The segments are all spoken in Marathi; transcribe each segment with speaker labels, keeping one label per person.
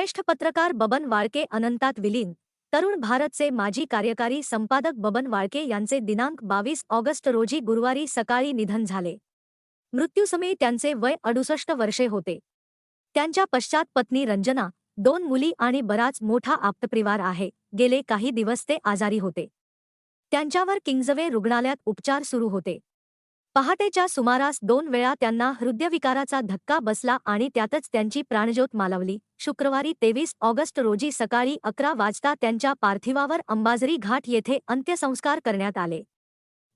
Speaker 1: ज्येष्ठ पत्रकार बबन वाळके अनंतात विलीन. तरुण भारतचे माजी कार्यकारी संपादक बबन वाळके यांचे दिनांक 22 ऑगस्ट रोजी गुरुवारी सकाळी निधन झाले. मृत्यूसमयी त्यांचे वय 68 वर्षे होते. त्यांच्या पश्चात पत्नी रंजना, 2 मुली आणि बराच मोठा आप्तपरिवार आहे. गेले काही दिवस ते आजारी होते. त्यांच्यावर किंग्जवे रुग्णालयात उपचार सुरू होते. पहाटेच्या सुमारास 2 वेळा त्यांना हृदयविकाराचा धक्का बसला आणि त्यातच त्यांची प्राणज्योत मालवली. शुक्रवारी 23 ऑगस्ट रोजी सकाळी 11 वाजता त्यांच्या पार्थिवावर अंबाझरी घाट येथे अंत्यसंस्कार करण्यात आले.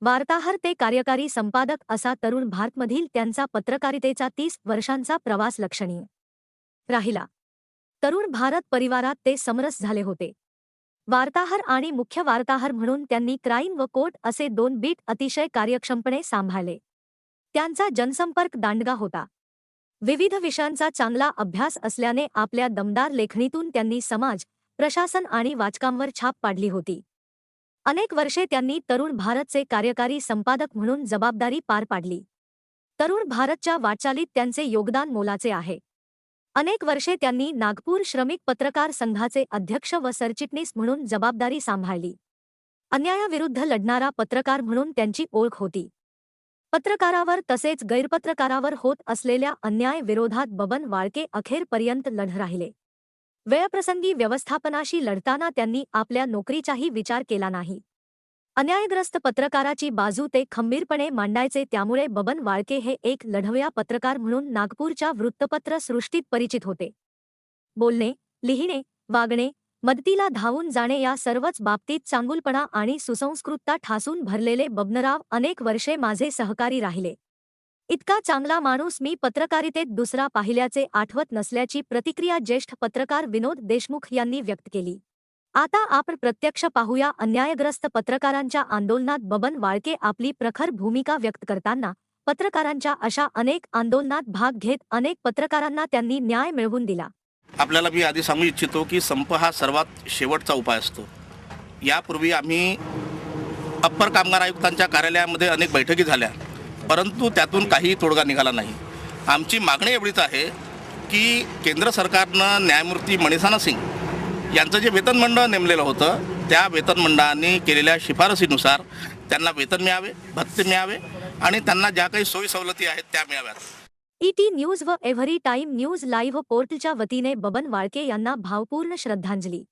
Speaker 1: वार्ताहर ते कार्यकारी संपादक असा तरुण भारतमधील त्यांचा पत्रकारितेचा 30 वर्षांचा प्रवास लक्षणीय राहिला. तरुण भारत परिवारात ते समरस झाले होते. वार्ताहर आणि मुख्य वार्ताहर म्हणून त्यांनी क्राईम व कोर्ट असे 2 बीट अतिशय कार्यक्षमपणे सांभाळले. त्यांचा जनसंपर्क दांडगा होता. विविध विषयांचा चांगला अभ्यास असल्याने आपल्या दमदार लेखणीतून त्यांनी समाज, प्रशासन आणि वाचकांवर छाप पाडली होती. अनेक वर्षे त्यांनी तरुण भारतचे कार्यकारी संपादक म्हणून जबाबदारी पार पाडली. तरुण भारतच्या वाटचालीत त्यांचे योगदान मोलाचे आहे. अनेक वर्षे त्यांनी नागपूर श्रमिक पत्रकार संघाचे अध्यक्ष व सरचिटणीस म्हणून जबाबदारी सांभाळली. अन्यायाविरुद्ध लढणारा पत्रकार म्हणून त्यांची ओळख होती. पत्रकारावर तसेच गैरपत्रकारावर होत असलेल्या अन्याय विरोधात बबन वाळके अखेरपर्यंत लढत राहिले. वेळप्रसंगी व्यवस्थापनाशी लढताना त्यांनी आपल्या नोकरीचाही विचार केला नाही. अन्यायग्रस्त पत्रकाराची बाजू ते खंबीरपणे मांडायचे. त्यामुळे बबन वाळके हे एक लढवया पत्रकार म्हणून नागपूरच्या वृत्तपत्र सृष्टीत परिचित होते. बोलणे, लिहिणे, वागणे, मदतीला धावून जाणे या सर्वच बाबतीत चांगुलपणा आणि सुसंस्कृतता ठासून भरलेले बबनराव अनेक वर्षे माझे सहकारी राहिले. इतका चांगला माणूस मी पत्रकारितेत दुसरा पाहिल्याचे आठवत नसल्याची प्रतिक्रिया ज्येष्ठ पत्रकार विनोद देशमुख यांनी व्यक्त केली. आता आपण प्रत्यक्ष पाहूया अन्यायग्रस्त पत्रकारांच्या आंदोलनात बबन वाळके आपली प्रखर भूमिका व्यक्त करताना. पत्रकारांच्या अशा अनेक आंदोलनात भाग घेत अनेक पत्रकारांना त्यांनी न्याय मिळवून दिला.
Speaker 2: आपल्याला मी आधी सांगू इच्छितो की संप हा सर्वात शेवटचा उपाय असतो. यापूर्वी आम्ही अप्पर कामगार आयुक्तांच्या कार्यालयामध्ये अनेक बैठकी झाल्या, परंतु त्यातून काही तोडगा निघाला नाही. आमची मागणी एवढीच आहे की केंद्र सरकारनं न्यायमूर्ती मणिसाना सिंग यांचं जे वेतन मंडळ नेमलेलं होतं, त्या वेतन मंडळाने केलेल्या शिफारसीनुसार त्यांना वेतन मिळावे, भत्ते मिळावे आणि त्यांना ज्या काही सोयी सवलती आहेत त्या मिळाव्यात.
Speaker 1: ईटी न्यूज व एव्हरी टाइम न्यूज लाईव्ह पोर्टलच्या वतीने बबन वाळके यांना भावपूर्ण श्रद्धांजली.